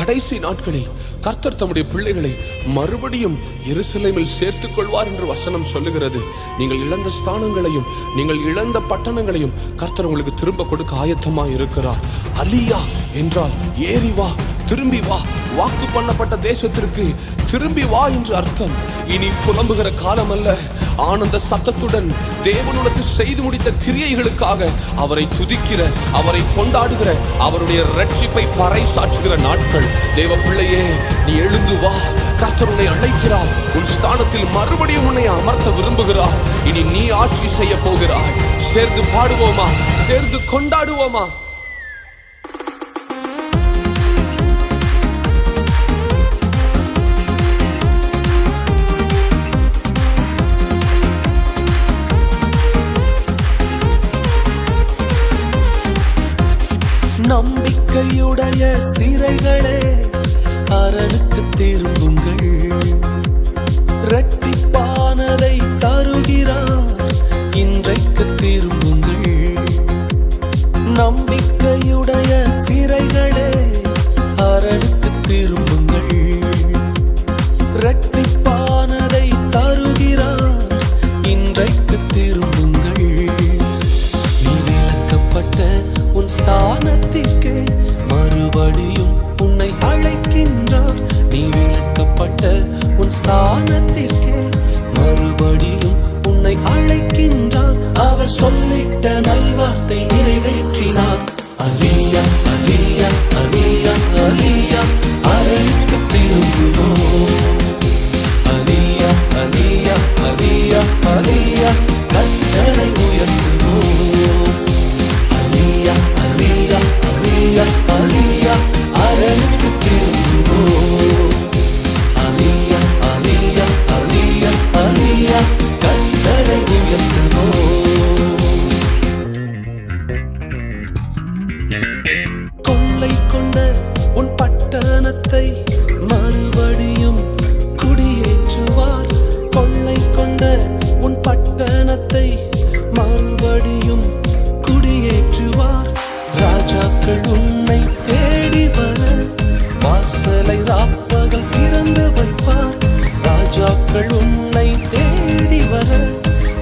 கடைசி நாட்களில் கர்த்தர் தம்முடைய பிள்ளைகளை மறுபடியும் எருசலேமில் சேர்த்துக் கொள்வார் என்று வசனம் சொல்லுகிறது. நீங்கள் இழந்த ஸ்தானங்களையும் நீங்கள் இழந்த பட்டணங்களையும் கர்த்தர் உங்களுக்கு திரும்ப கொடுக்க ஆயத்தமாய் இருக்கிறார். அலியா என்றால் ஏறி வா, திரும்பி வா, வாக்கு பண்ணப்பட்ட தேசத்திற்கு திரும்பி வா என்று அர்த்தம். இனி புலம்புகிற காலம் அல்ல, ஆனந்த சத்தத்துடன் தேவன் உனக்கு செய்து முடித்த கிரியைகளுக்காக அவரை துதிக்கிற, அவரை கொண்டாடுகிற, அவருடைய ரட்சிப்பை பறைசாற்றுகிற நாட்கள். தேவ பிள்ளையே, நீ எழுந்து வா, கர்த்தர் உன்னை அழைக்கிறார். உன் ஸ்தானத்தில் மறுபடியும் உன்னை அமர்த்த விரும்புகிறார். இனி நீ ஆட்சி செய்ய போகிறாய். சேர்ந்து பாடுவோமா, சேர்ந்து கொண்டாடுவோமா? நம்பிக்கையுடைய சிறைகளே, அரணுக்கு திரும்புங்கள். இரட்டிப்பானதை தருகிறார், இன்றைக்கு திரும்புங்கள். நம்பிக்கையுடைய சிறைகளே, அரணுக்கு திரும்புங்கள். இரட்டிப்பானதை தருகிறார், இன்றைக்கு திரும்புங்கள். நீ விலக்கப்பட்ட உன் ஸ்தானத்திற்கு மறுபடியும் உன்னை அழைக்கின்றார். நீ விலக்கப்பட்ட உன் ஸ்தானத்திற்கு மறுபடியும் உன்னை அழைக்கின்றார். அவர் சொல்லிட்ட நல்வார்த்தை நிறைவேற்றினார். அலியா அலியா அலியா அலியா, அரணுக்கு திரும்புவோம். அலியா அலியா அலியா அலியா, கர்த்தரை உயர்த்துவோம். அலியா அலியா அலியா அலியா, அரணுக்கு திரும்புவோம். அலியா அலியா அலியா அலியா, கர்த்தரை உயர்த்துவோம். கொள்ளை கொண்ட உன் பட்டணத்தை மறுபடியும் குடியேற்றுவார். கொள்ளை கொண்ட உன் பட்டணத்தை மறுபடியும் குடியேற்றுவார். ராஜாக்கள் உன்னை தேடி வர வாசலை ராப்பகல் திறந்து வைப்பார். ராஜாக்கள் உன்னை தேடி வர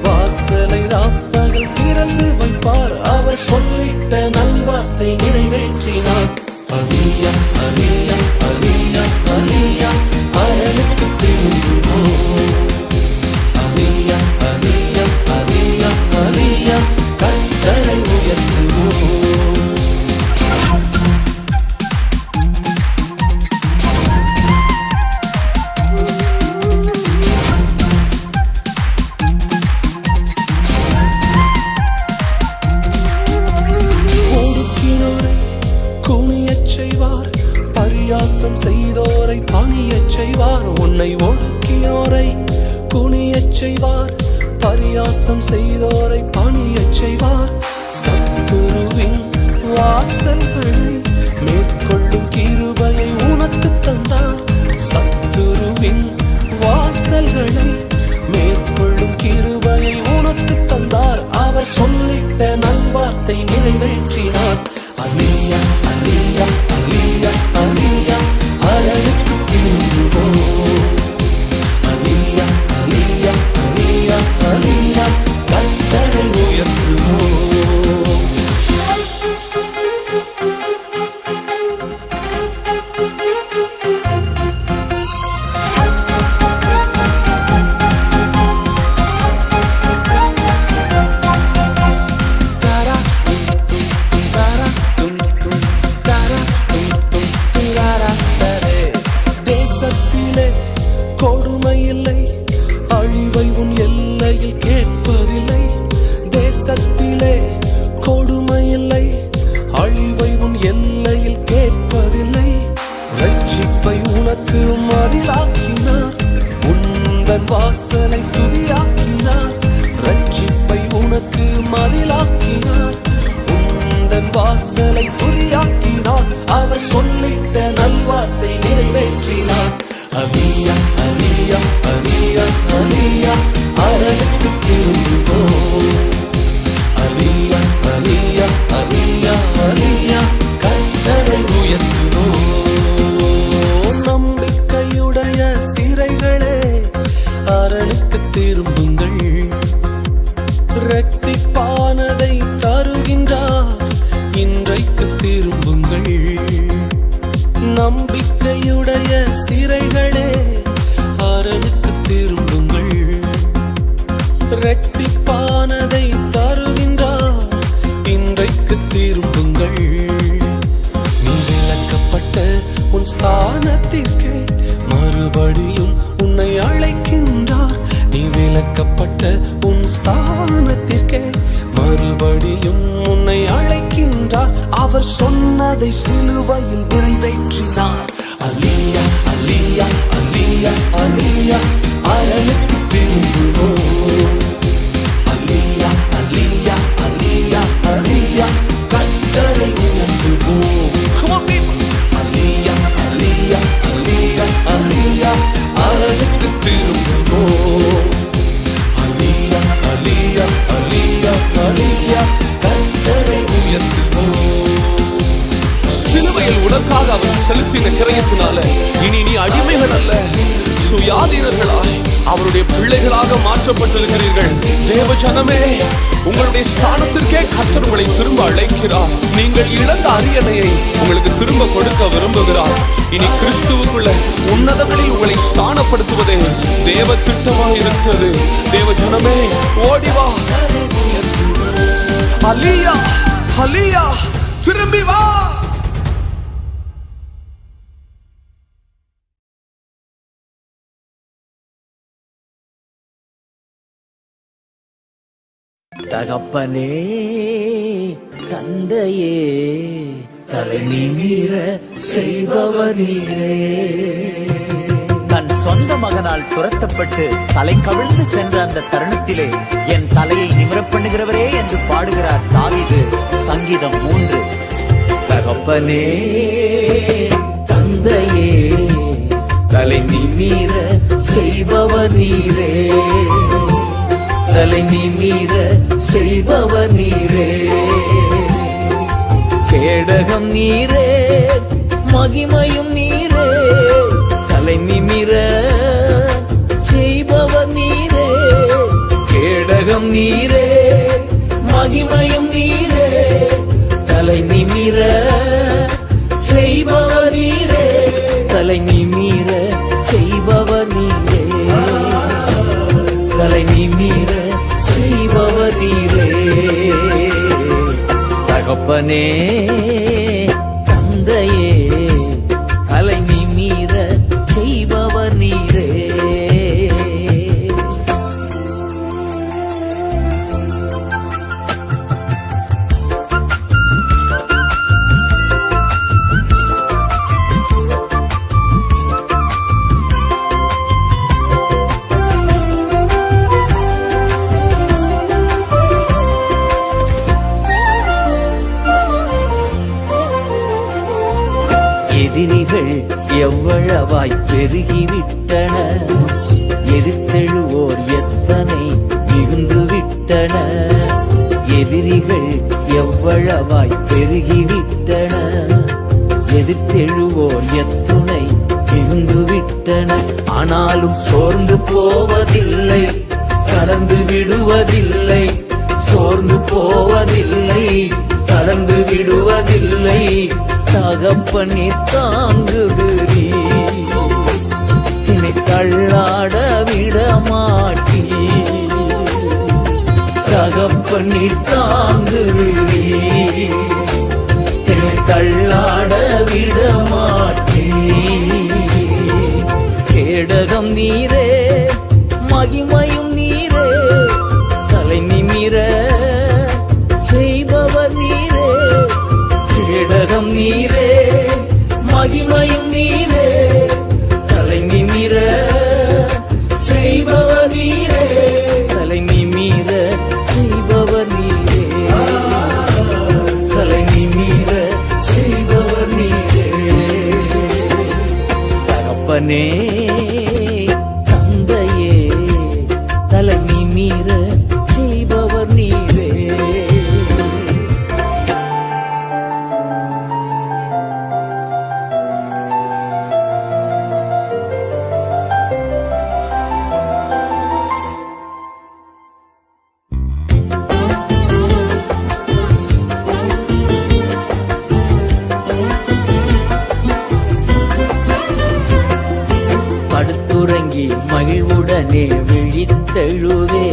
வாசலை ராப்பகல் திறந்து வைப்பார். அவர் சொல்லிட்ட நல்வார்த்தை நிறைவேற்றினார். அலியா அலியா அலியா அலியா, அரணுக்கு திரும்புவோம். அலியா அலியா அலியா அலியா, கர்த்தரை உயர்த்துவோம். ஒடுக்கினோரை குனியச் செய்வார், பரியாசம் செய்தோரை பணியச் செய்வார். உன்னை ஒடுக்கினோரை குனியச் செய்வார், பரியாசம் செய்தோரை பணியச் செய்வார். சத்துருவின் வாசல்களை மேற்கொள்ளும் கிருபையை உனக்கு தந்தார். சத்துருவின் வாசல்களை மேற்கொள்ளும் கிருபையை உனக்கு தந்தார். அவர் சொல்லிட்ட நல்வார்த்தை நிறைவேற்றினார். அலியா அலியா அலியா அலியா, அரணுக்கு திரும்புவோம். அலியா அலியா அலியா அலியா, கர்த்தரை உயர்த்துவோம். தேசத்திலே கொடுமை இல்லை, அழிவை உன் எல்லையில் கேட்பதில்லை. தேசத்திலே கொடுமை இல்லை, அழிவை உன் எல்லையில் கேட்பதில்லை. ரட்சிப்பை உனக்கு மதிலாக்கினார், உந்தன் வாசலை துதியாக்கினார். ரட்சிப்பை உனக்கு மதிலாக்கினார், உந்தன் வாசலை துதியாக்கினார். அவர் சொல்லிட்ட நல்வார்த்தை நிறைவேற்றினார். அலியா அலியா அலியா அலியா, அரணுக்கு திரும்புவோம். அலியா மனிதர்களாய் அவருடைய பிள்ளைகளாக மாற்றப்பட்டிருக்கிறீர்கள். தேவ ஜனமே, உங்களுடைய ஸ்தானத்திற்கே கர்த்தர் உங்களை திரும்ப அழைக்கிறார். நீங்கள் இழந்த அரியணையை உங்களுக்கு திரும்ப கொடுக்க விரும்புகிறார். இனி கிறிஸ்துவுக்குள்ள உன்னதங்களில் உங்களை ஸ்தானப்படுத்துவதே தேவ திட்டமாக இருக்கிறது. தேவ ஜனமே, ஓடிவா. அலியா, அலியா, திரும்பி வா. தகப்பனே, தந்தையே, தலை நிமிர செய்பவர் நீரே. தன் சொந்த மகனால் துரத்தப்பட்டு தலை கவிழ்ந்து சென்ற அந்த தருணத்திலே என் தலையை நிமிரப் பண்ணுகிறவரே என்று பாடுகிறார் தாவீது. சங்கீதம் 3. தகப்பனே, தந்தையே, தலை நிமிர செய்பவர் நீரே. தலை நிமிர செய்பவர் நீரே. கேடகம் நீரே, மகிமையும் நீரே. தலை நிமிர செய்பவர் நீரே. கேடகம் நீரே, மகிமையும் நீரே. தலை நிமிர செய்பவர் நீரே. தலை நிமிர செய்பவர் நீரே. தலை நிமிர செய்பவர் நீரே. தகப்பனே, தந்தையே, தலை நிமிர செய்பவர் நீரே. எதிரிகள் எவ்வளவாய் பெருகிவிட்டன, எதிர்த்தெழுவோர் எத்தனை மிகுந்துவிட்டன. எதிரிகள் எவ்வளவாய் பெருகிவிட்டன, எதிர்த்தெழுவோர் எத்துணை மிகுந்துவிட்டன. ஆனாலும் சோர்ந்து போவதில்லை, கடந்து விடுவதில்லை. சோர்ந்து போவதில்லை, கடந்து விடுவதில்லை. தகப்பனே, தாங்குகிறீ, என்னை தள்ளாட விட மாட்டீ. தகப்பனே, தாங்குகிறீ, என்னை தள்ளாட விட மாட்டீ. கேடகம் நீரே, மகிமையும் நீரே. தலை நிமிர செய்பவர் நீரே. கேடகம் நீரே, மகிமையும் நீரே. தலை நிமிர செய்பவர் நீரே. தலை நிமிர செய்பவர் நீரே. தலை நிமிர செய்பவர் நீரே. தகப்பனே, தந்தையே, தலை நிமிர செய்பவர் நீரே. படுத்துறங்கி மகிழ்வுடனே விழித்தெழுவே.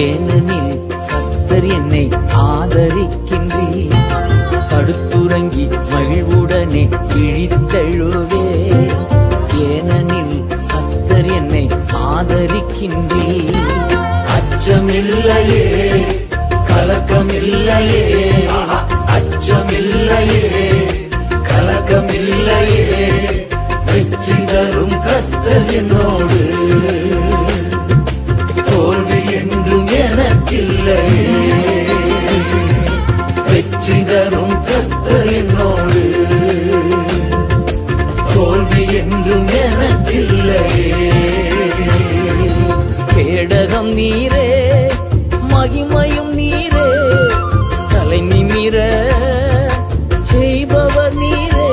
ஏனெனில் கர்த்தர் என்னை ஆதரிக்கின்றீர். படுத்துறங்கி மகிழ்வுடனே விழித்தெழுவே. ஏனெனில் கர்த்தர் என்னை ஆதரிக்கின்றீர். அச்சமில்லையே, கலக்கமில்லையே. அச்சமில்லையே, கலக்கமில்லையே. வெற்றி தரும் கர்த்தர் என்னோடு. தோல்வி என்றும் எனக்கில்லையே. வெற்றி தரும் கர்த்தர் என்னோடு. தோல்வி என்றும் எனக்கில்லையே. கேடகம் நீரே, மகிமையும் நீரே. தலை நிமிர செய்பவர் நீரே.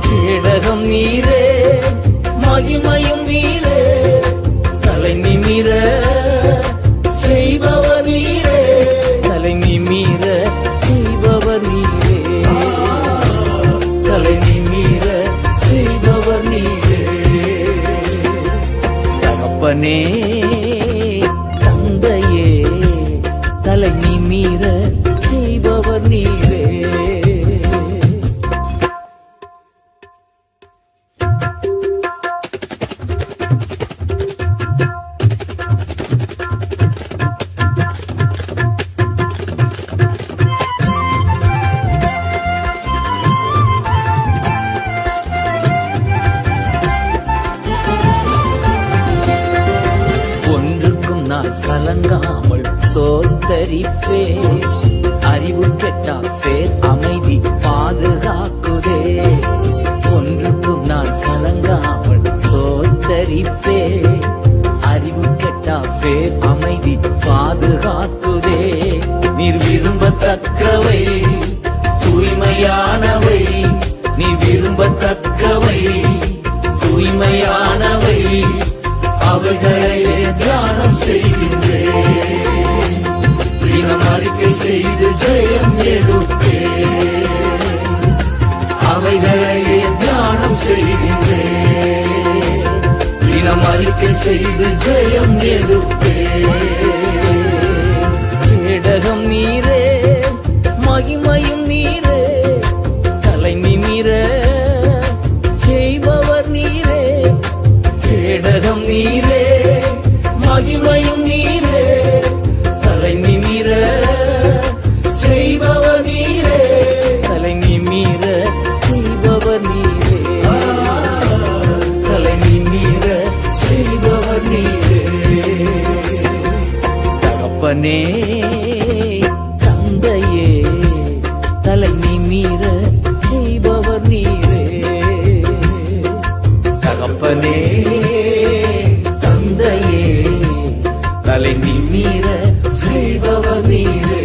கேடகம் நீரே, மகிமையும் நீரே. கலங்காமல் தோத்தரிப்பே. அறிவு கெட்டா பேர் அமைதி பாதுகாக்குதே. ஒன்றுக்கும் நான் கலங்காமல் தோத்தரிப்பே. அறிவு கெட்டா பேர் அமைதி பாதுகாக்குதே. நீர் விரும்பத்தக்கவை தூய்மையானவை, நீ விரும்பத்தக்கவை தூய்மையானவை, அவைகளையே தியானம் செய்கின்றேன். தினம் அறிக்கை செய்து ஜெயம் எடுப்பேன். அவைகளையே தியானம் செய்கின்றேன். தினம் அறிக்கை செய்து ஜெயம் எடுப்பேன். கேடகம் நீரே, மகிமையும் நீரே, தலை நிமிர செய்பவர் நீரே. கேடகம் நீரே, மகிமையும் நீரே, தலை நிமிர செய்பவர் நீரே. தலை நிமிர செய்பவர் நீரே. தலை நிமிர செய்பவர் நீரே. தகப்பனே தந்தையே, தலை நிமிர செய்பவர் நீரே. தகப்பனே தந்தையே, தலை நிமிர செய்பவர் நீரே.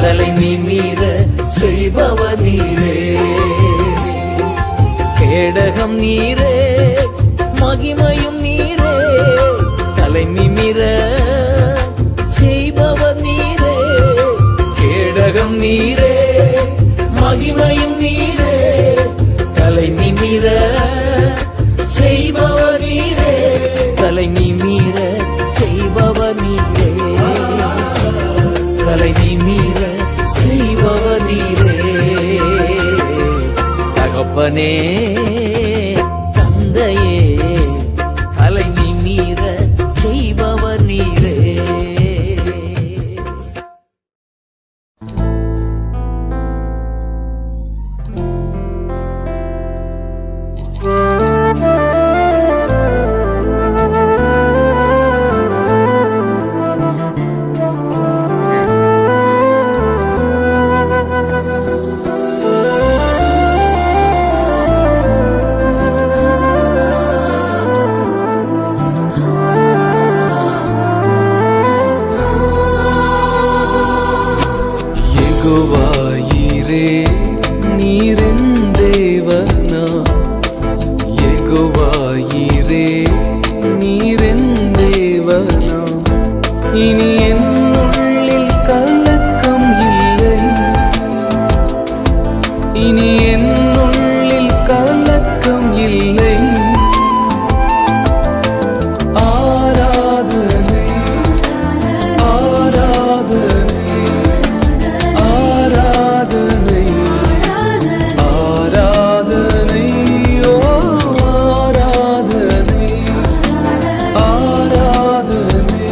தலை நிமிர செய்பவர் நீரே. கேடகம் நீரே, மகிமையும் நீரே, தலை நிமிர செய்பவர் நீரே. கேடகம் நீரே, மகிமையும் நீரே, தலை நிமிர செய்பவர் நீரே. தலை நிமிர செய்பவர் நீரே. தலை நிமிர செய்பவர் நீரே. தகப்பனே தந்தையே, தலை நிமிர செய்பவர் நீரே. யெகோவாயீரே, நீரென் தேவனா. யெகோவாயீரே, நீரென் தேவனா. இனி என் உள்ளில் கலக்கம் இல்லை. இனி என் உள்ளில் கலக்கம் இல்லை. ஆராதனை ஆராதனை ஆராதனை ஆராதனை ஓ ஆராதனை ஆராதனை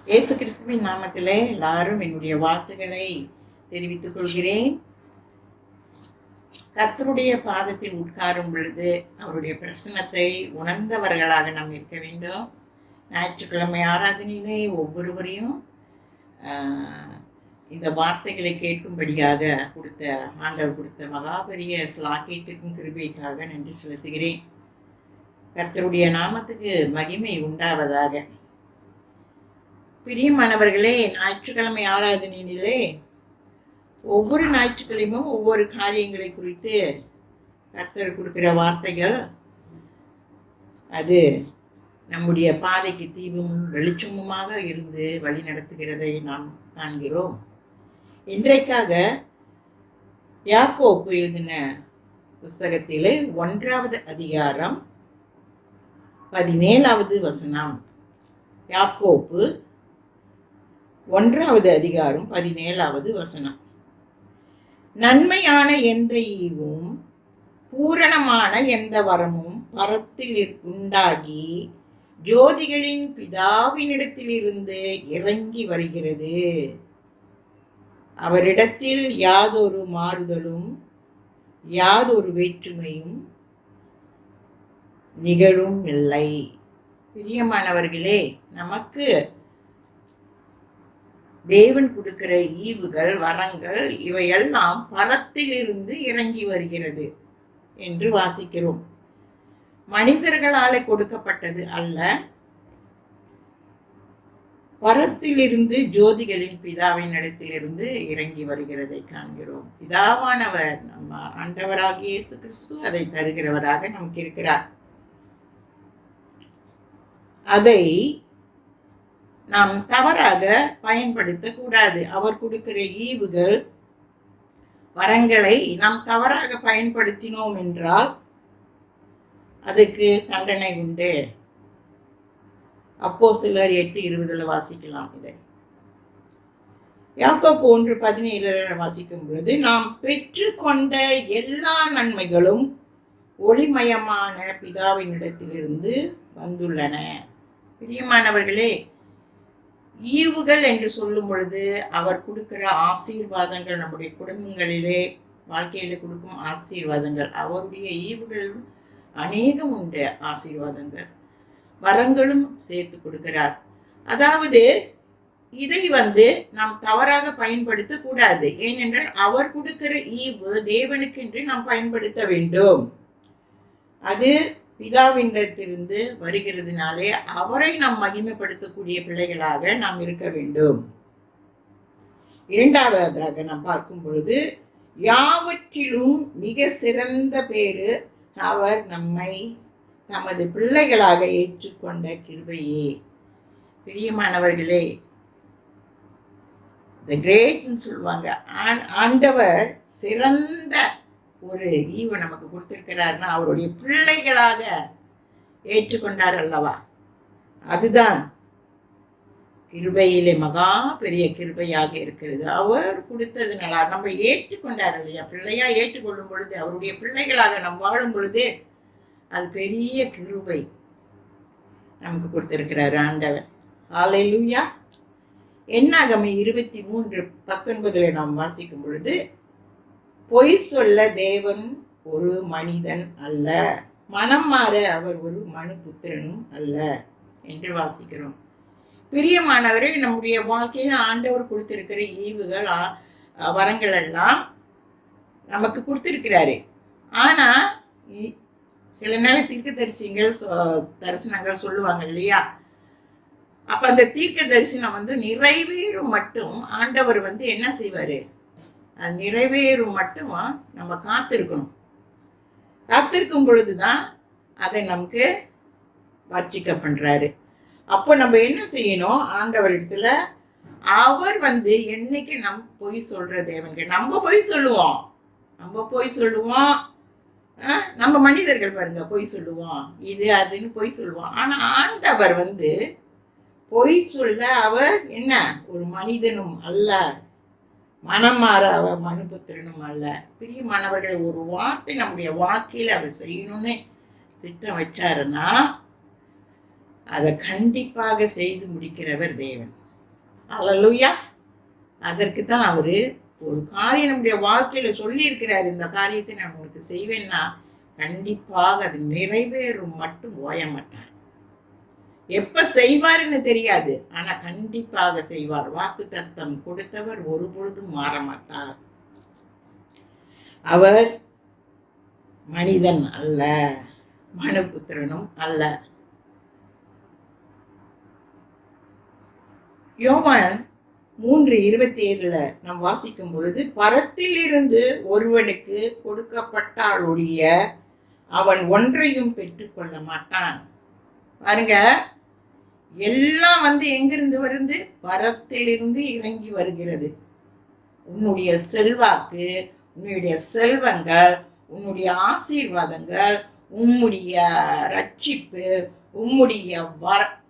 இயேசு கிறிஸ்துவின் நாமத்திலே எல்லாரும் என்னுடைய வாழ்த்துக்களை தெரிவித்துக் கொள்கிறேன். கர்த்தருடைய பாதத்தில் உட்காரும் பொழுது அவருடைய பிரசன்னத்தை உணர்ந்தவர்களாக நாம் இருக்க வேண்டும். ஞாயிற்றுக்கிழமை ஆராதனையிலே ஒவ்வொருவரையும் இந்த வார்த்தைகளை கேட்கும்படியாக ஆண்டவர் கொடுத்த மகாபெரிய ஸ்லாக்கியத்திற்கும் கிருபைக்காக நன்றி செலுத்துகிறேன். கர்த்தருடைய நாமத்துக்கு மகிமை உண்டாவதாக. பிரியமானவர்களே, ஞாயிற்றுக்கிழமை ஆராதனையிலே ஒவ்வொரு ஞாயிற்றுக்கிழமையும் ஒவ்வொரு காரியங்களை குறித்து கர்த்தர் கொடுக்கிற வார்த்தைகள் அது நம்முடைய பாதைக்கு தீபமும் வெளிச்சமுமாக இருந்து வழி நடத்துகிறதை நாம் காண்கிறோம். இன்றைக்காக யாக்கோப்பு எழுதின புத்தகத்திலே 1வது அதிகாரம் 17வது வசனம். யாக்கோப்பு 1வது அதிகாரம் 17வது வசனம். நன்மையான எந்த ஈவும் பூரணமான எந்த வரமும் பரத்தில் உண்டாகி ஜோதிகளின் பிதாவினிடத்திலிருந்து இறங்கி வருகிறது. அவரிடத்தில் யாதொரு மாறுதலும் யாதொரு வேற்றுமையும் நிகழும் இல்லை. பிரியமானவர்களே, நமக்கு தேவன் கொடுக்கிற ஈவுகள் வரங்கள் இவையெல்லாம் பரத்திலிருந்து இறங்கி வருகிறது என்று வாசிக்கிறோம். மனிதர்களாலே கொடுக்கப்பட்டது அல்ல, பரத்திலிருந்து ஜோதிகளின் பிதாவின் இடத்திலிருந்து இறங்கி வருகிறதை காண்கிறோம். பிதாவானவர் நம்ம ஆண்டவராகிய இயேசு கிறிஸ்து அதை தருகிறவராக நமக்கு இருக்கிறார். அதை நாம் தவறாக பயன்படுத்த கூடாது. அவர் கொடுக்கிற ஈவுகள் வரங்களை நாம் தவறாக பயன்படுத்தினோம் என்றால் அதுக்கு தண்டனை உண்டு. அப்போஸ்தலர் 8:20 வாசிக்கலாம். இதை யாக்கோப்பு 1:17 வாசிக்கும் பொழுது, நாம் பெற்றுக்கொண்ட எல்லா நன்மைகளும் ஒளிமயமான பிதாவினிடத்திலிருந்து வந்துள்ளன. பிரியமானவர்களே, ஈவுகள் என்று சொல்லும் பொழுது அவர் கொடுக்கிற ஆசீர்வாதங்கள், நம்முடைய குடும்பங்களிலே வாழ்க்கையில கொடுக்கும் ஆசீர்வாதங்கள், அவருடைய ஈவுகள் அநேகம் உண்டு. ஆசீர்வாதங்கள் வரங்களும் சேர்த்து கொடுக்கிறார். அதாவது இதை நாம் தவறாக பயன்படுத்த கூடாது. ஏனென்றால் அவர் கொடுக்கிற ஈவு தேவனுக்கென்று நாம் பயன்படுத்த வேண்டும். அது பிதாவினிடத்திலிருந்து வருகிறதுனாலே அவரை நாம் மகிமைப்படுத்தக்கூடிய பிள்ளைகளாக நாம் இருக்க வேண்டும். இரண்டாவதாக நாம் பார்க்கும் பொழுது, யாவற்றிலும் மிக சிறந்த பேரு அவர் நம்மை நமது பிள்ளைகளாக ஏற்றுக்கொண்ட கிருபையே. பிரியமானவர்களே, தி கிரேட்னு சொல்லுவாங்க. ஆண்டவர் சிறந்த ஒரு ஈவை நமக்கு கொடுத்திருக்கிறார்னா அவருடைய பிள்ளைகளாக ஏற்றுக்கொண்டார் அல்லவா? அதுதான் கிருபையிலே மகா பெரிய கிருபையாக இருக்கிறது. அவர் கொடுத்ததுனால நம்ம ஏற்றுக்கொண்டார் இல்லையா? பிள்ளையா ஏற்றுக்கொள்ளும் பொழுது, அவருடைய பிள்ளைகளாக நாம் வாழும் பொழுது அது பெரிய கிருபை நமக்கு கொடுத்திருக்கிறார் ஆண்டவர். ஹல்லேலூயா. என்னாகமம் 23:19 நாம் வாசிக்கும் பொழுது, பொய் சொல்ல தேவன் ஒரு மனிதன் அல்ல, மனம் மாற அவர் ஒரு மனுபுத்திரனும் அல்ல என்று வாசிக்கிறோம். பிரியமானவரை, நம்முடைய வாழ்க்கையில் ஆண்டவர் கொடுத்திருக்கிற ஈவுகள் வரங்கள் எல்லாம் நமக்கு கொடுத்திருக்கிறாரு. ஆனா சில நேரம் தரிசனங்கள் சொல்லுவாங்க இல்லையா? அப்ப அந்த தீர்க்க தரிசனம் நிறைவேறும் மட்டும் ஆண்டவர் என்ன செய்வாரு? அது நிறைவேறும் மட்டும் நம்ம காத்திருக்கணும். காத்திருக்கும் பொழுதுதான் அதை நமக்கு வர்ச்சிக்க பண்றாரு. அப்போ நம்ம என்ன செய்யணும்? ஆண்டவரிடத்துல அவர் என்னைக்கு நம்ம பொய் சொல்ற தேவன்க, நம்ம பொய் சொல்லுவோம், நம்ம மனிதர்கள் பாருங்க பொய் சொல்லுவோம், இது அதுன்னு பொய் சொல்லுவோம். ஆனா ஆண்டவர் பொய் சொல்ல அவர் என்ன ஒரு மனிதனும் அல்ல, மனம் மாற அவர் மனுபுத்திரனும் அல்ல. பிரியமானவர்களை, ஒரு வார்த்தை நம்முடைய வாழ்க்கையில அவர் செய்யணும்னு திட்டம் வச்சாருன்னா அதை கண்டிப்பாக செய்து முடிக்கிறவர் தேவன். அல்லேலூயா. அதற்கு தான் அவரு ஒரு காரியம் நம்முடைய வாழ்க்கையில சொல்லி இருக்கிறார். இந்த காரியத்தை நான் உங்களுக்கு செய்வேன்னா கண்டிப்பாக அது நிறைவேறும் மட்டும் ஓய மாட்டார். எப்ப செய்வாருன்னு தெரியாது, ஆனா கண்டிப்பாக செய்வார். வாக்கு தத்தம் கொடுத்தவர் ஒருபொழுதும் மாற மாட்டார். அவர் மனிதன் அல்ல, மனுபுத்திரனும் அல்ல. யோவான் 3:27 நாம் வாசிக்கும் பொழுது, பரத்தில் இருந்து ஒருவனுக்கு கொடுக்கப்பட்டால் ஒழிய அவன் ஒன்றையும் பெற்றுக்கொள்ள மாட்டான். பாருங்க, எல்லாம் எங்கிருந்து வருது? பரத்திலிருந்து இறங்கி வருகிறது. உன்னுடைய செல்வாக்கு, உன்னுடைய செல்வங்கள், உன்னுடைய ஆசீர்வாதங்கள், உம்முடைய ரட்சிப்பு, உம்முடைய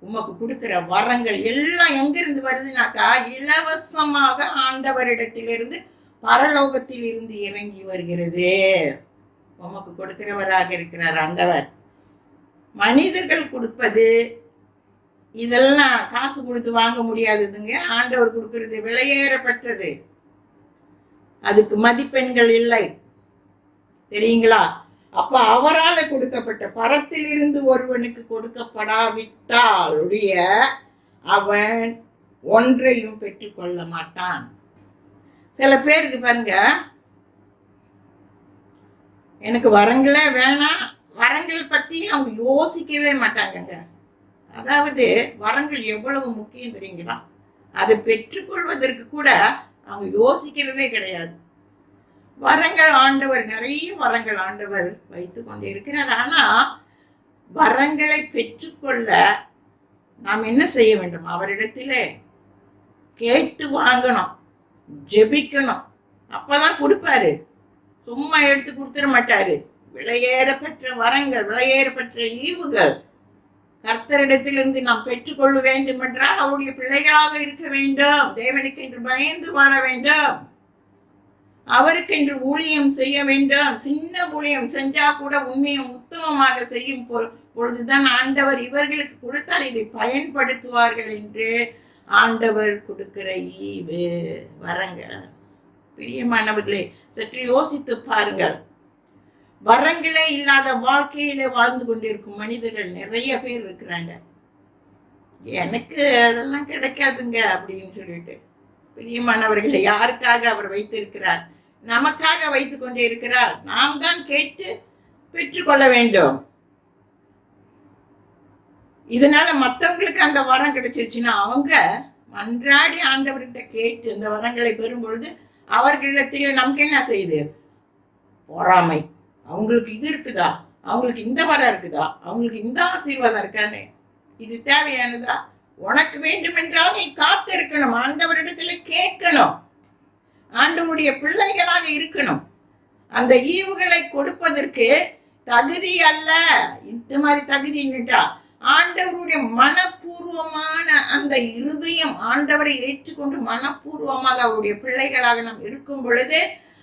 உமக்கு கொடுக்கிற வரங்கள் எல்லாம் எங்கிருந்து வருதுனாக்கா இலவசமாக ஆண்டவரிடத்திலிருந்து பரலோகத்தில் இருந்து இறங்கி வருகிறது. உமக்கு கொடுக்கிறவராக இருக்கிறார் ஆண்டவர். மனிதர்கள் கொடுப்பது இதெல்லாம் காசு கொடுத்து வாங்க முடியாததுங்க. ஆண்டவர் கொடுக்கிறது விலையேறப்பட்டது, அதுக்கு மதிப்பெண்கள் இல்லை, தெரியுங்களா? அப்ப அவரால் கொடுக்கப்பட்ட பரத்தில் இருந்து ஒருவனுக்கு கொடுக்கப்படாவிட்டால் அவன் ஒன்றையும் பெற்றுக்கொள்ள மாட்டான். சில பேருக்கு பாருங்க, எனக்கு வரங்களே வேணாம், வரங்கள் பத்தி அவங்க யோசிக்கவே மாட்டாங்கங்க. அதாவது வரங்கள் எவ்வளவு முக்கியம் தெரியுங்களா? அதை பெற்றுக்கொள்வதற்கு கூட அவங்க யோசிக்கிறதே கிடையாது. வரங்கள் ஆண்டவர், நிறைய வரங்கள் ஆண்டவர் வைத்து கொண்டு இருக்கிறார். ஆனா வரங்களை பெற்றுக்கொள்ள நாம் என்ன செய்ய வேண்டும்? அவரிடத்திலே கேட்டு வாங்கணும், ஜெபிக்கணும். அப்பதான் கொடுப்பாரு, சும்மா எடுத்து கொடுத்துட மாட்டாரு. விலையேற பெற்ற வரங்கள், விலையேற பெற்ற ஈவுகள் கர்த்தரிடத்திலிருந்து நாம் பெற்றுக்கொள்ள வேண்டும் என்றால் அவருடைய பிள்ளைகளாக இருக்க வேண்டும். தேவனுக்கு என்று பயந்து வாழ வேண்டும். அவருக்கு என்று ஊழியம் செய்ய வேண்டும். சின்ன ஊழியம் செஞ்சா கூட உண்மையும் உத்தமமாக செய்யும் பொழுதுதான் ஆண்டவர் இவர்களுக்கு கொடுத்தால் இதை பயன்படுத்துவார்கள் என்று ஆண்டவர் கொடுக்கிற ஈவு வரங்கள். பிரியமானவர்களே, சற்று யோசித்து பாருங்கள். வரங்களே இல்லாத வாழ்க்கையில வாழ்ந்து கொண்டிருக்கும் மனிதர்கள் நிறைய பேர் இருக்கிறாங்க. எனக்கு அதெல்லாம் கிடைக்காதுங்க அப்படின்னு சொல்லிட்டு. பிரியமானவர்களை, யாருக்காக அவர் வைத்திருக்கிறார்? நமக்காக வைத்துக் கொண்டே இருக்கிறார். நாம் தான் கேட்டு பெற்றுக்கொள்ள வேண்டும். இதனால மற்றவங்களுக்கு அந்த வரம் கிடைச்சிருச்சுன்னா அவங்க மன்றாடி ஆண்டவர்கிட்ட கேட்டு அந்த வரங்களை பெறும் பொழுது அவர்களிடத்திலே நமக்கு என்ன செய்யுது? பொறாமை. அவங்களுக்கு இது இருக்குதா, அவங்களுக்கு இந்த வரம் இருக்குதா, அவங்களுக்கு இந்த ஆசீர்வாதம் இருக்கான்னு. இது தேவையானதா? உனக்கு வேண்டும் என்றால் நீ காத்து இருக்கணும், ஆண்டவரிடத்துல கேட்கணும், ஆண்டவருடைய பிள்ளைகளாக இருக்கணும். அந்த ஈவுகளை கொடுப்பதற்கு தகுதி அல்ல. இந்த மாதிரி தகுதின்னுட்டா ஆண்டவருடைய மனப்பூர்வமான அந்த இருதயம், ஆண்டவரை ஏற்றுக்கொண்டு மனப்பூர்வமாக அவருடைய பிள்ளைகளாக நாம் இருக்கும் பொழுது,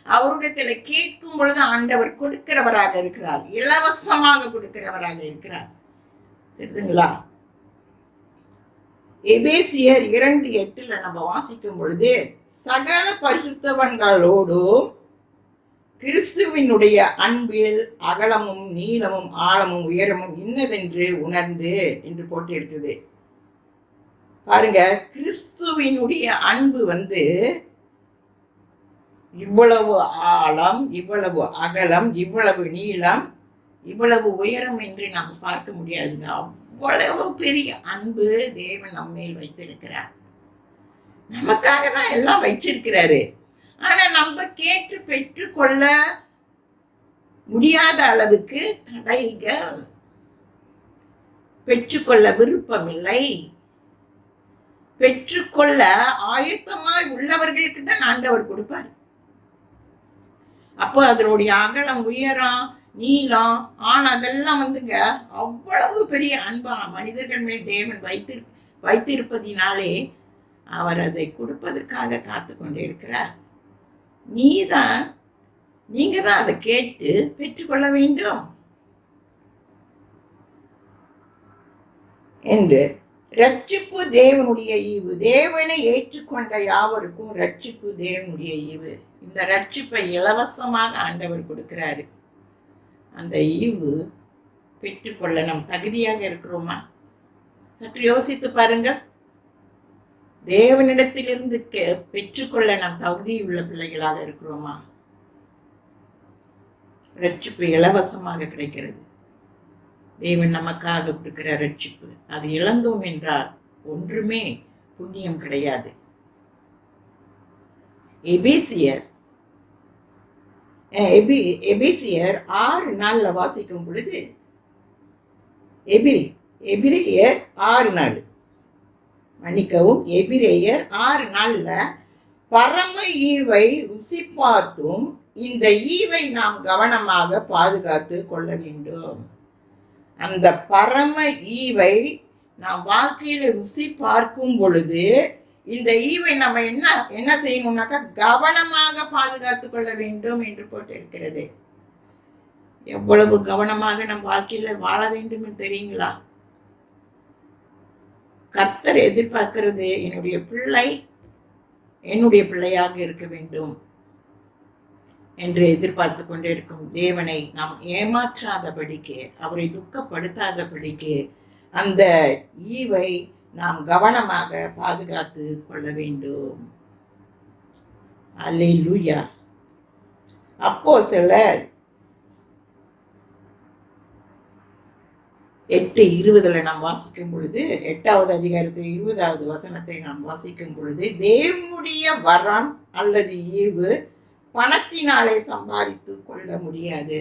அவருடைய கேட்கும் பொழுது ஆண்டவர் கொடுக்கிறவராக இருக்கிறார், இலவசமாக கொடுக்கிறவராக இருக்கிறார். தெரியுதுங்களா? எபேசியர் 2:8 நம்ம வாசிக்கும் பொழுது, சகல பரிசுத்தவான்களோடும் கிறிஸ்துவினுடைய அன்பில் அகலமும் நீளமும் ஆழமும் உயரமும் இன்னதென்று உணர்ந்து என்று போட்டிருக்குது. பாருங்க, கிறிஸ்துவினுடைய அன்பு இவ்வளவு ஆழம், இவ்வளவு அகலம், இவ்வளவு நீளம், இவ்வளவு உயரம் என்று நாம் பார்க்க முடியாதுங்க. அவ்வளவு பெரிய அன்பு தேவன் நம்மேல் வைத்திருக்கிறார். நமக்காக தான் எல்லாம் வச்சிருக்கிறாரு. ஆனா நம்ம கேட்டு பெற்றுக்கொள்ள முடியாத அளவுக்கு தடைகள், பெற்றுக்கொள்ள விருப்பமில்லை. பெற்றுக்கொள்ள ஆயத்தமாய் உள்ளவர்களுக்கு தான் ஆண்டவர் கொடுப்பார். அப்போ அதனுடைய அகலம், உயரம், நீளம், ஆண் அதெல்லாம் அவ்வளவு பெரிய அன்பா மனிதர்கள் மேல் தேவன் வைத்திருப்பதினாலே அவர் அதை கொடுப்பதற்காக காத்து கொண்டே இருக்கிறார். நீங்க தான் அதை கேட்டு பெற்றுக்கொள்ள வேண்டும் என்று ரட்சிப்பு தேவனுடைய ஈவு. தேவனை ஏற்றுக்கொண்ட யாவருக்கும் ரட்சிப்பு தேவனுடைய ஈவு. இந்த ரட்சிப்பை இலவசமாக ஆண்டவர் கொடுக்கிறாரு. அந்த ஈவு பெற்றுக்கொள்ள நம் தகுதியாக இருக்கிறோமா? சற்று யோசித்து பாருங்கள். தேவனிடத்திலிருந்து பெற்றுக்கொள்ள நாம் தகுதியுள்ள பிள்ளைகளாக இருக்கிறோமா? ரட்சிப்பு இலவசமாக கிடைக்கிறது. தேவன் நமக்காக கொடுக்கிற ரட்சிப்பு. அது இழந்தோம் என்றால் ஒன்றுமே புண்ணியம் கிடையாது. எபேசியர் 6:4 வாசிக்கும் பொழுது, எபிரேயர் 6:4, மன்னிக்கவும், எபிரேயர் 6:4, பரம ஈவை ருசி பார்த்தும் இந்த ஈவை நாம் கவனமாக பாதுகாத்து கொள்ள வேண்டும். அந்த பரம ஈவை நாம் வாழ்க்கையில ருசி பார்க்கும் பொழுது இந்த ஈவை நம்ம என்ன செய்யணும்னாக்கா கவனமாக பாதுகாத்து கொள்ள வேண்டும் என்று போட்டிருக்கிறது. எவ்வளவு கவனமாக நம் வாழ்க்கையில வாழ வேண்டும் தெரியுங்களா? கர்த்தர் எதிர்பார்க்கிறது என்னுடைய பிள்ளை என்னுடைய பிள்ளையாக இருக்க வேண்டும் என்று எதிர்பார்த்து கொண்டிருக்கும் தேவனை நாம் ஏமாற்றாதபடிக்கு, அவரை துக்கப்படுத்தாதபடிக்கு அந்த ஈவை நாம் கவனமாக பாதுகாத்து கொள்ள வேண்டும். அல்லேலூயா. அப்போஸ்தலர் 8:20 நாம் வாசிக்கும் பொழுது, 8வது அதிகாரத்தில் 20வது வசனத்தை நாம் வாசிக்கும் பொழுது, தேவனுடைய வரம் அல்லது ஈவு பணத்தினாலே சம்பாதித்து கொள்ள முடியாது.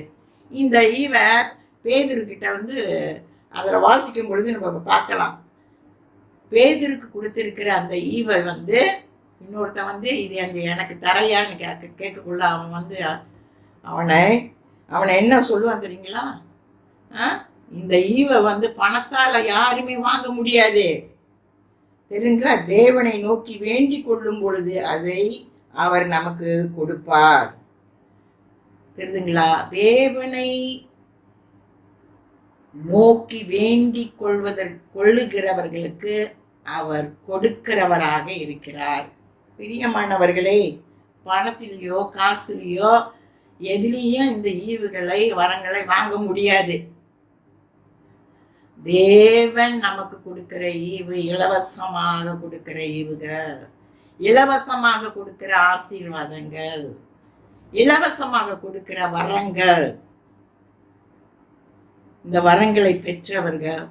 இந்த ஈவை பேதுருக்கிட்ட அதில் வாசிக்கும் பொழுது நம்ம பார்க்கலாம். பேதுருக்கு கொடுத்திருக்கிற அந்த ஈவை இன்னொருத்தன் இது அந்த எனக்கு தரையான்னு கேட்கக்குள்ள அவனை என்ன சொல்லுவான் தெரியுங்களா? இந்த ஈவை பணத்தால் யாருமே வாங்க முடியாது தெரியுங்க. தேவனை நோக்கி வேண்டிக் கொள்ளும் பொழுது அதை அவர் நமக்கு கொடுப்பார். தெரியுதுங்களா? தேவனை நோக்கி வேண்டிக் கொள்ளுகிறவர்களுக்கு அவர் கொடுக்கிறவராக இருக்கிறார். பிரியமானவர்களே, பணத்திலேயோ காசுலையோ எதிலையும் இந்த ஈவுகளை வரங்களை வாங்க முடியாது. தேவன் நமக்கு கொடுக்கிற ஈவு இலவசமாக கொடுக்கிற ஈவுகள், இலவசமாக கொடுக்கிற ஆசீர்வாதங்கள், இலவசமாக கொடுக்கிற வரங்கள். இந்த வரங்களை பெற்றவர்கள்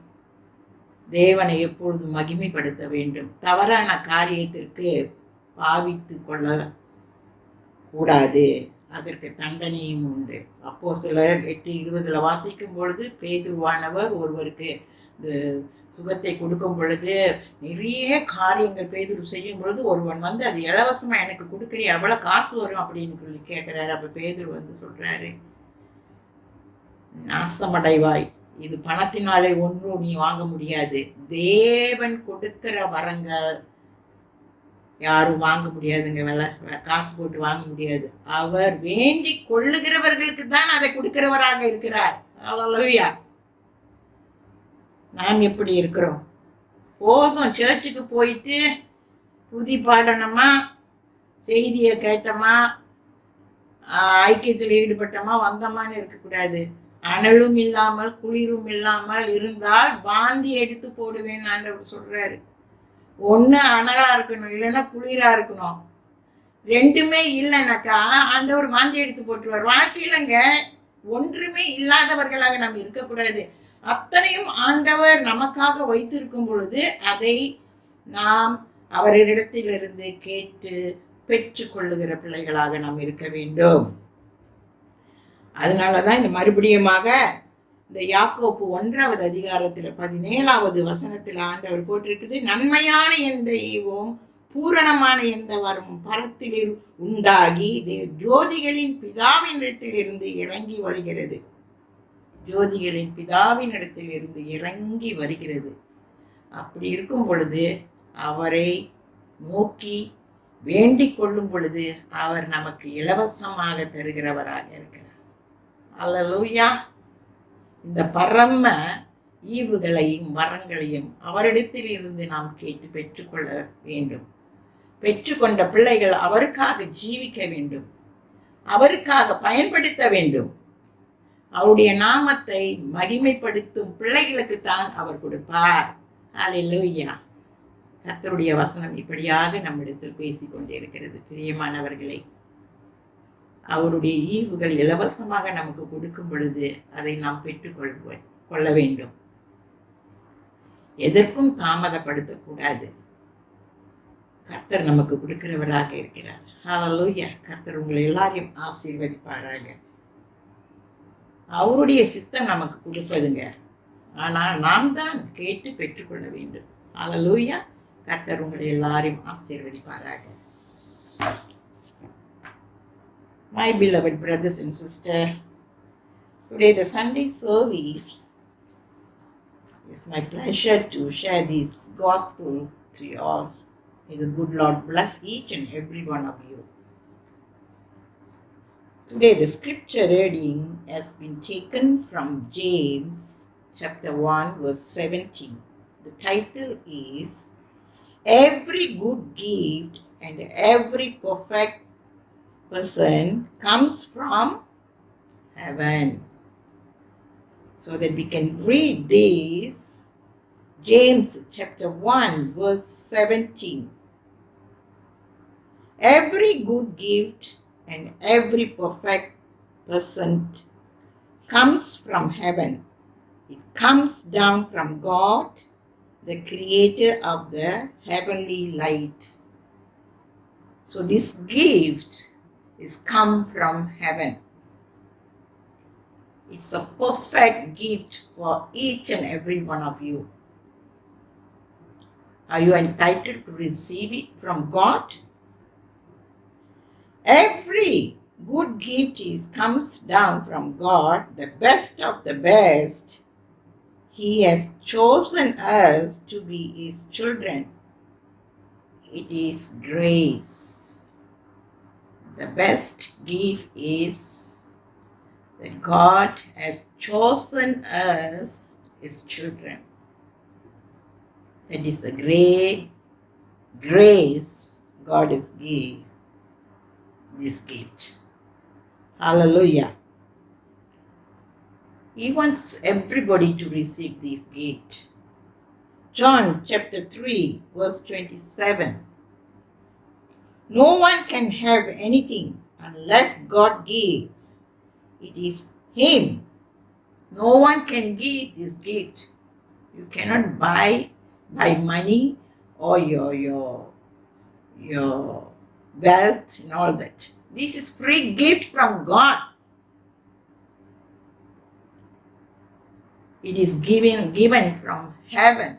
தேவனை எப்பொழுதும் மகிமைப்படுத்த வேண்டும். தவறான காரியத்திற்கு பாவித்து கொள்ள கூடாது. அதற்கு தண்டனையும் உண்டு. அப்போஸ்தலர் 8:20 வாசிக்கும் பொழுது, பேதுருவானவர் ஒருவருக்கு இந்த சுகத்தை கொடுக்கும் பொழுது நிறைய காரியங்கள் பேதுரு செய்யும் பொழுது ஒருவன் அது இலவசமா எனக்கு கொடுக்குறீ, எவ்வளவு காசு வரும் அப்படின்னு சொல்லி கேட்கிறாரு. அப்ப பேதுரு சொல்றாரு, நாசமடைவாய், இது பணத்தினாலே ஒன்றும் நீ வாங்க முடியாது. தேவன் கொடுக்கிற வரங்கள் யாரும் வாங்க முடியாதுங்க. காசு போட்டு வாங்க முடியாது. அவர் வேண்டிக் கொள்ளுகிறவர்களுக்கு தான் அதை கொடுக்கிறவராக இருக்கிறார். அல்லேலூயா. நாம் எப்படி இருக்கிறோம்? போதும், சர்ச்சுக்கு போயிட்டு துதி பாடணுமா, செய்தியை கேட்டோமா, ஐக்கியத்தில் ஈடுபட்டோமா, வந்தோமான்னு இருக்கக்கூடாது. அனலும் இல்லாமல் குளிரும் இல்லாமல் இருந்தால் வாந்தி எடுத்து போடுவேன் ஆண்டவர் சொல்றாரு. ஒண்ணு அனலா இருக்கணும், இல்லைன்னா குளிரா இருக்கணும். ரெண்டுமே இல்லைனாக்கா ஆண்டவர் வாந்தி எடுத்து போட்டுருவார். வாழ்க்கையிலங்க ஒன்றுமே இல்லாதவர்களாக நாம் இருக்கக்கூடாது. அத்தனையும் ஆண்டவர் நமக்காக வைத்திருக்கும் பொழுது அதை நாம் அவரிடத்திலிருந்து கேட்டு பெற்று கொள்ளுகிற பிள்ளைகளாக நாம் இருக்க வேண்டும். அதனாலதான் இந்த மறுபடியுமாக இந்த யாக்கோப்பு 1வது அதிகாரத்துல 17வது வசனத்துல ஆண்டவர் போட்டிருக்குது, நன்மையான எந்த ஈவும் பூரணமான எந்த வரமும் பரத்தில் உண்டாகி ஜோதிகளின் பிதாவினிடத்தில் இருந்து இறங்கி வருகிறது. ஜோதிகளின் பிதாவினிடத்தில் இருந்து இறங்கி வருகிறது. அப்படி இருக்கும் பொழுது அவரை நோக்கி வேண்டிக் கொள்ளும் பொழுது அவர் நமக்கு இலவசமாக தருகிறவராக இருக்கிறார். அல்லேலூயா. இந்த பரம ஈவுகளையும் வரங்களையும் அவரிடத்தில் இருந்து நாம் கேட்டு பெற்றுக்கொள்ள வேண்டும். பெற்றுக்கொண்ட பிள்ளைகள் அவருக்காக ஜீவிக்க வேண்டும், அவருக்காக பயன்படுத்த வேண்டும். அவருடைய நாமத்தை மகிமைப்படுத்தும் பிள்ளைகளுக்கு தான் அவர் கொடுப்பார். ஹல்லேலூயா. கர்த்தருடைய வசனம் இப்படியாக நம்மிடத்தில் பேசிக் கொண்டிருக்கிறது. பிரியமானவர்களை, அவருடைய ஈவுகள் இலவசமாக நமக்கு கொடுக்கும் பொழுது அதை நாம் கொள்ள வேண்டும். எதற்கும் தாமதப்படுத்தக்கூடாது. கர்த்தர் நமக்கு கொடுக்கிறவராக இருக்கிறார். ஹல்லேலூயா. கர்த்தர் உங்களை எல்லாரையும் ஆசீர்வதிப்பாராக. அவருடைய சித்தம் நமக்கு கொடுப்பதுங்க, ஆனால் நாம் தான் கேட்டு பெற்றுக்கொள்ள வேண்டும். ஹல்லேலூயா. கர்த்தர் உங்களை எல்லாரையும் ஆசீர்வதிப்பாராக. My beloved brothers and sisters, today the Sunday service, it's my pleasure to share this gospel to you all. May the good Lord bless each and every one of you. Today the scripture reading has been taken from James chapter 1 verse 17. The title is Every Good Gift and Every Perfect Person Comes from Heaven. So that we can read this James chapter 1 verse 17. Every good gift and every perfect person comes from heaven. It comes down from God, the creator of the heavenly light. So this gift is come from heaven. It's a perfect gift for each and every one of you. Are you entitled to receive it from God? Every good gift comes down from God, the best of the best. He has chosen us to be His children. It is grace. The best gift is that God has chosen us His children. That is the great grace God has given this gift. Hallelujah. He wants everybody to receive this gift. John chapter 3 verse 27. No one can have anything unless God gives. It is Him. No one can give this gift. You cannot buy money or your wealth and all that. This is free gift from God. It is given from heaven.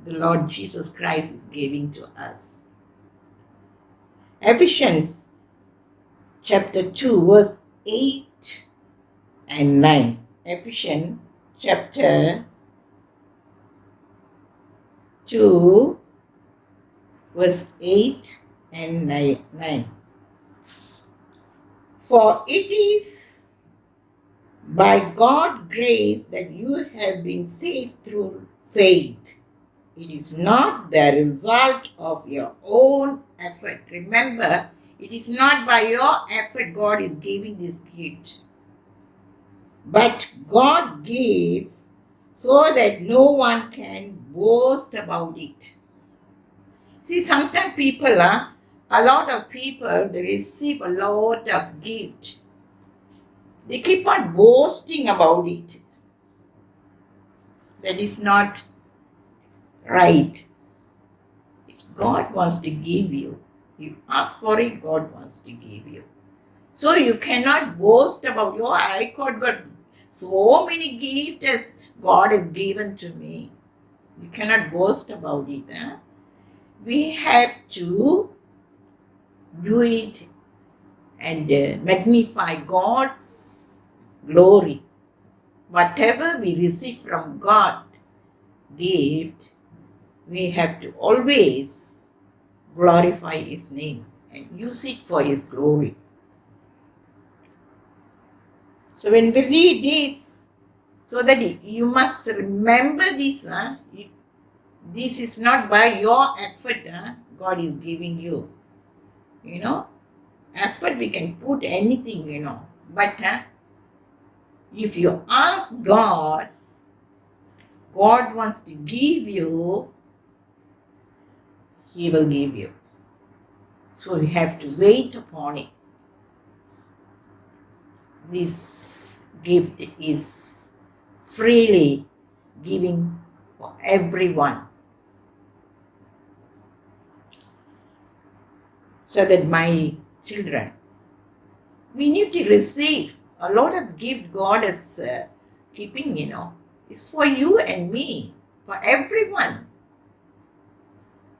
The Lord Jesus Christ is giving to us. Ephesians chapter 2 verse 8 and 9. Ephesians chapter 2 verse 8 and 9. For it is by God's grace that you have been saved through faith. It is not the result of your own effort. Remember, it is not by your effort God is giving this gift. But God gives so that no one can boast about it. See, sometimes people, a lot of people, they receive a lot of gift. They keep on boasting about it. That is not right. If God wants to give you, you ask for it, God wants to give you. So you cannot boast about, oh, I got so many gifts as God has given to me. You cannot boast about it. We have to do it and magnify God's glory. Whatever we receive from God gift, we have to always glorify His name and use it for His glory. So when we read this, so So that you must remember this. This is not by your effort God is giving you. You know, effort we can put anything, But if you ask God, God wants to give you, He will give you. So we have to wait upon it. This gift is freely giving for everyone. So that my children, we need to receive a lot of gift God is keeping, It's for you and me, for everyone.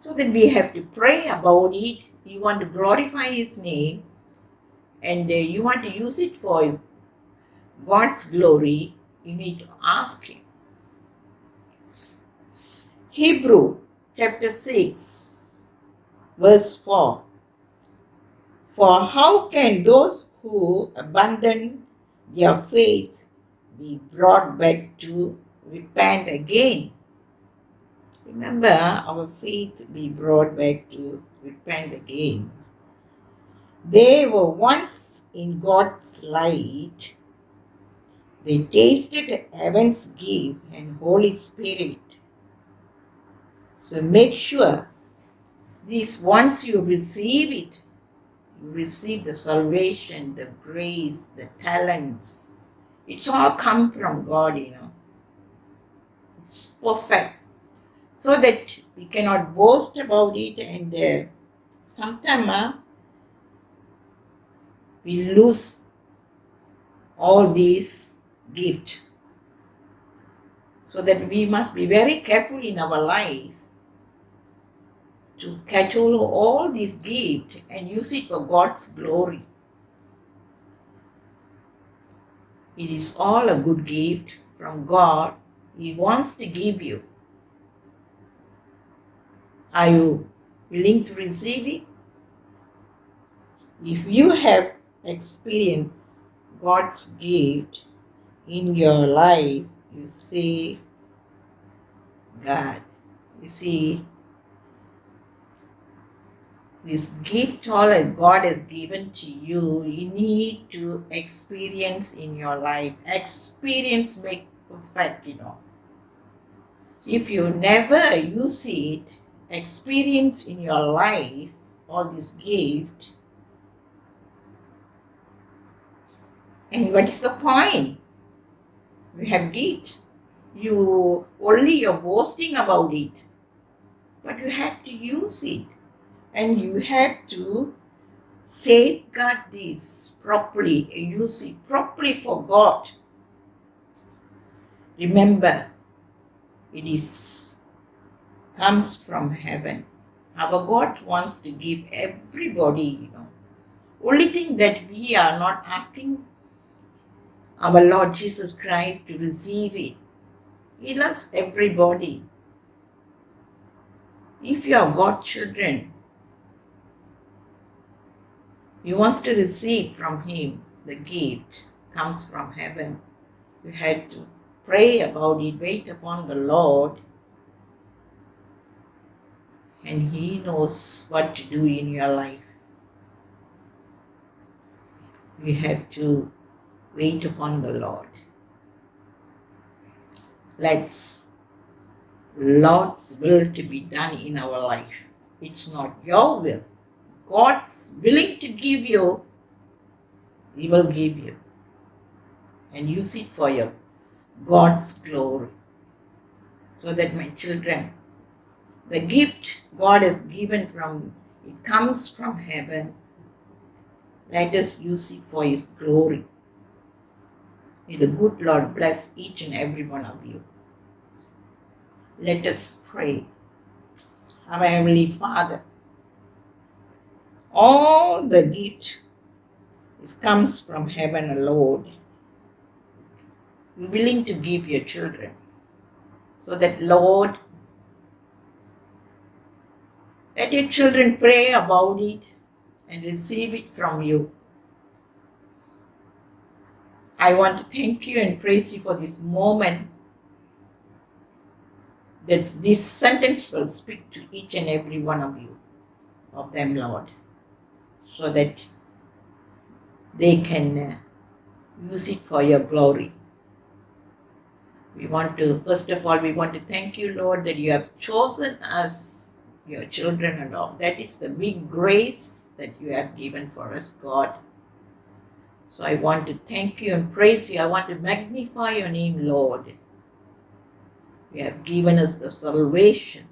So that we have to pray about it. You want to glorify His name, and you want to use it for God's glory. You need to ask Him. Hebrew chapter 6, verse 4. For how can those who abandon their faith be brought back to repent again? Remember, our faith be brought back to repent again. They were once in God's light. They tasted heaven's gift and Holy Spirit. So make sure this, once you receive it, you receive the salvation, the grace, the talents. It's all come from God, It's perfect. So that we cannot boast about it, and sometimes we lose all these gifts. So that we must be very careful in our life to catch hold of all these gifts and use it for God's glory. It is all a good gift from God. He wants to give you. Are you willing to receive it? If you have experienced God's gift in your life, you say, God, you see, this gift all that God has given to you, you need to experience in your life. Experience makes perfect, If you never use it, experience in your life all this gift, and what is the point? You have gift. You're boasting about it. But you have to use it. And you have to safeguard this properly, use it properly for God. Remember, it comes from heaven. Our God wants to give everybody, Only thing that we are not asking our Lord Jesus Christ to receive it. He loves everybody. If you are God's children, you want to receive from Him. The gift comes from heaven. You have to pray about it, wait upon the Lord, and He knows what to do in your life. You have to wait upon the Lord. Let's Lord's will to be done in our life. It's not your will. God's willing to give you, He will give you. And use it for your God's glory. So that my children, the gift God has given it comes from heaven. Let us use it for His glory. May the good Lord bless each and every one of you. Let us pray. Our Heavenly Father, all the gift comes from heaven, Lord. You're willing to give your children. So that, Lord, let your children pray about it and receive it from you. I want to thank you and praise you for this moment that this sentence will speak to each and every one of you, of them, Lord, so that they can use it for your glory. First of all, we want to thank you, Lord, that you have chosen us, your children and all. That is the big grace that you have given for us, God. So I want to thank you and praise you. I want to magnify your name, Lord. You have given us the salvation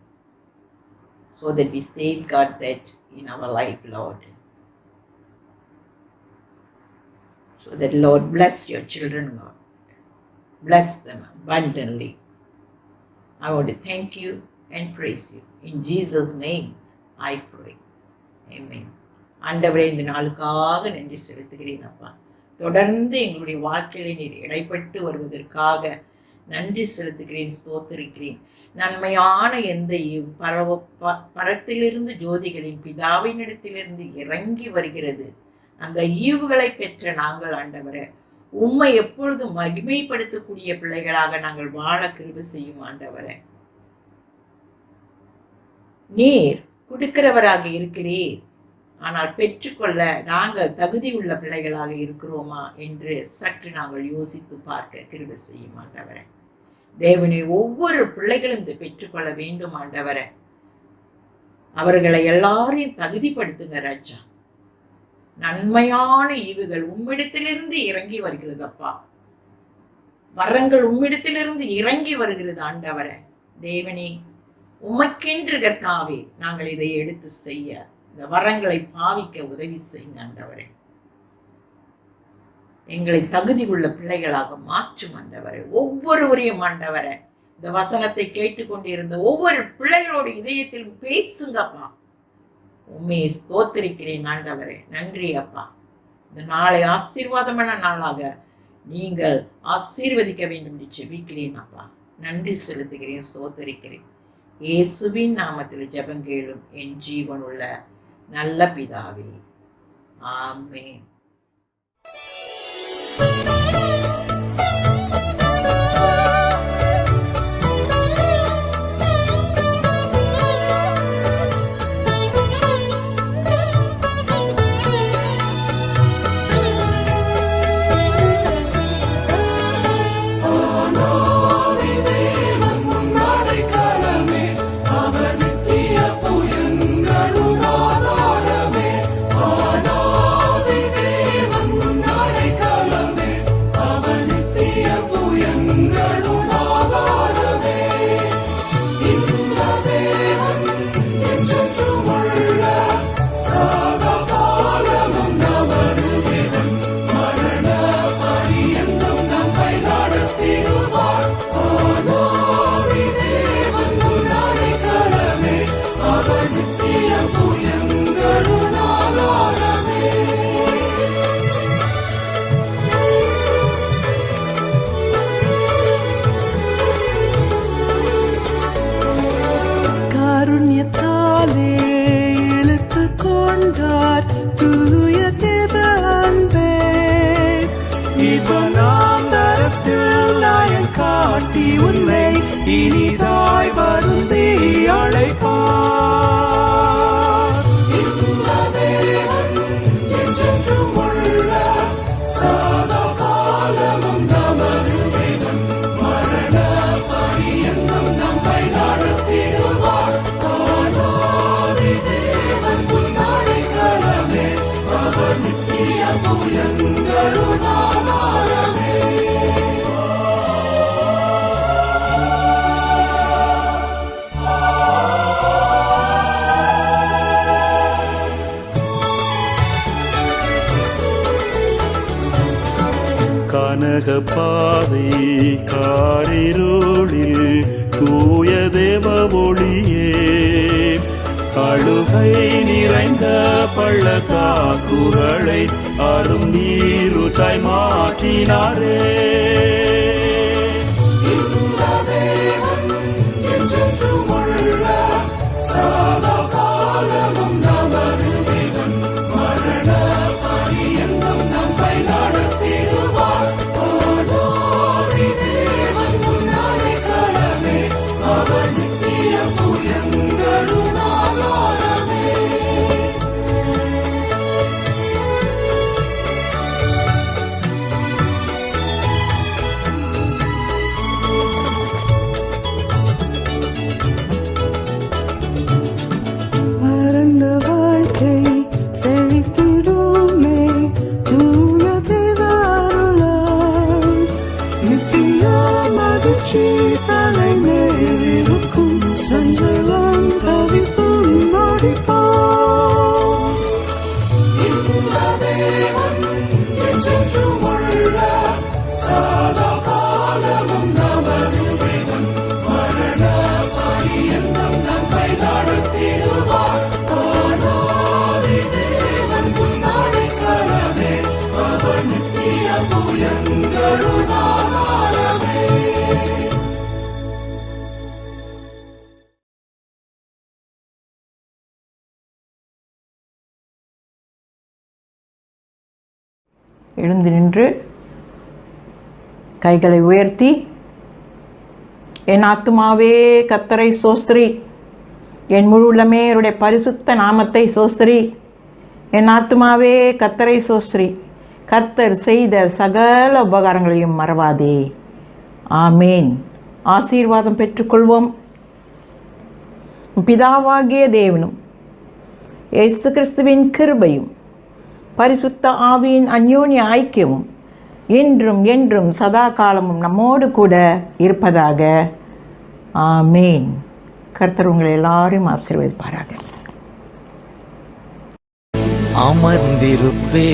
so that we safeguard that in our life, Lord. So that, Lord, bless your children, Lord. Bless them abundantly. I want to thank you and praise you. In Jesus' name, I pray. Amen. ஆண்டவரே, இந்த நாளுக்காக நன்றி செலுத்துகிறேன் அப்பா. தொடர்ந்து எங்களுடைய வாழ்க்கையில நீர் இடைப்பட்டு வருவதற்காக நன்றி செலுத்துகிறேன், ஸ்தோத்திரிக்கிறேன். நன்மையான எந்த பரத்திலிருந்து ஜோதிகளின் பிதாவினிடத்திலிருந்து இறங்கி வருகிறது அந்த ஈவுகளை பெற்ற நாங்கள் ஆண்டவரே உம்மை எப்பொழுதும் மகிமைப்படுத்தக்கூடிய பிள்ளைகளாக நாங்கள் வாழ கிருபை செய்யும் ஆண்டவரே. நீர் கொடுக்கிறவராக இருக்கிறீர், ஆனால் பெற்றுக்கொள்ள நாங்கள் தகுதி உள்ள பிள்ளைகளாக இருக்கிறோமா என்று சற்று நாங்கள் யோசித்து பார்க்க கிருபை செய்யும் ஆண்டவரே. தேவனே, ஒவ்வொரு பிள்ளைகளும் இதை பெற்றுக்கொள்ள வேண்டும் ஆண்டவரே. அவர்களை எல்லாரையும் தகுதிப்படுத்துங்க ராஜா. நன்மையான ஈவுகள் உம்மிடத்திலிருந்து இறங்கி வருகிறதப்பா. வரங்கள் உம்மிடத்திலிருந்து இறங்கி வருகிறது ஆண்டவரே. தேவனே, உமக்கென்று கர்த்தாவே நாங்கள் இதை எடுத்து செய்ய இந்த வரங்களை பாவிக்க உதவி செய்யுங்க ஆண்டவரே. எங்களை தகுதி உள்ள பிள்ளைகளாக மாற்றும் ஆண்டவரே. ஒவ்வொருவரையும் ஆண்டவரே, இந்த வசனத்தை கேட்டுக்கொண்டிருந்த ஒவ்வொரு பிள்ளைகளோட இதயத்திலும் பேசுங்கப்பா. உண்மையை ஸ்தோத்திரிக்கிறேன் ஆண்டவரே. நன்றி அப்பா. இந்த நாளை ஆசீர்வாதமான நாளாக நீங்கள் ஆசீர்வதிக்க வேண்டும் என்று ஜெபிக்கிறேன் அப்பா. நன்றி செலுத்துகிறேன், ஸ்தோத்திரிக்கிறேன். இயேசுவின் நாமத்தில் ஜெபங்கேளும் என் ஜீவனுள்ள நல்ல பிதாவே, ஆமென். இனிதாய் வருந்தி அழைப்பார். இந்த தேவன் என்றென்றும் உள்ள சதா காலமும் நமது தேவன். மரண பரியந்தம் நம்மை நடத்திடுவார். ஆனாதி தேவன் உன்னடைக்கலமே, அவர் நித்திய புயங்களும் ஆதாரமே. கனகப்பாதை காரிருளில் தூய தேவ ஒளியே, அழுகை நிறைந்த பள்ளத்தாக்குகளை அரும் நீருற்றாய் மாற்றினாரே. இந்த தேவன் என்றென்றும் உள்ள சதா காலமும் நமது தேவன். மரண பரியந்தம் நம்மை நடத்திடுவார். எழுந்து நின்று கைகளை உயர்த்தி, என் ஆத்துமாவே கர்த்தரை சோஸ்திரி, என் முழு உள்ளமே அவருடைய பரிசுத்த நாமத்தை சோஸ்திரி. என் ஆத்துமாவே கர்த்தரை சோஸ்திரி, கர்த்தர் செய்த சகல உபகாரங்களையும் மறவாதே. ஆமேன். ஆசீர்வாதம் பெற்றுக்கொள்வோம். பிதாவாகிய தேவனும் இயேசு கிறிஸ்துவின் கிருபையும் பரிசுத்த ஆவியின் அந்யோன்ய ஐக்கியமும் இன்றும் என்றும் சதா காலமும் நம்மோடு கூட இருப்பதாக. ஆமேன். கர்த்தர் உங்களை எல்லாரையும் ஆசீர்வதிப்பாராக. அமர்ந்திருப்பே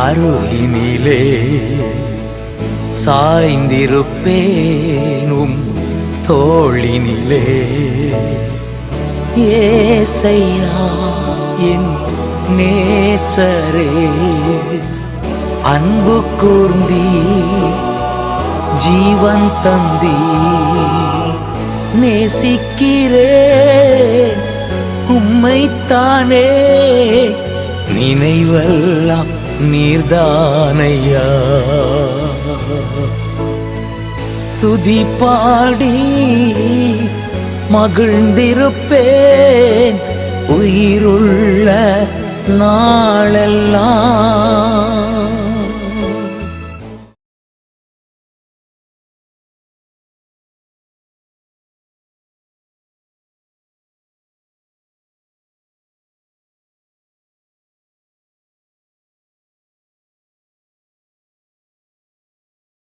அருகினிலே, சாய்ந்திருப்பேனும் தோளினிலே. ஏசையா என் நேசரே, அன்பு கூர்ந்தி ஜீவன் தந்தி. நேசிக்கிறேன் உம்மைத்தானே, நினைவெல்லாம் நீர்தானையா. துதி பாடி மகிழ்ந்திருப்பேன் உயிருள்ள நாளெல்லாம்.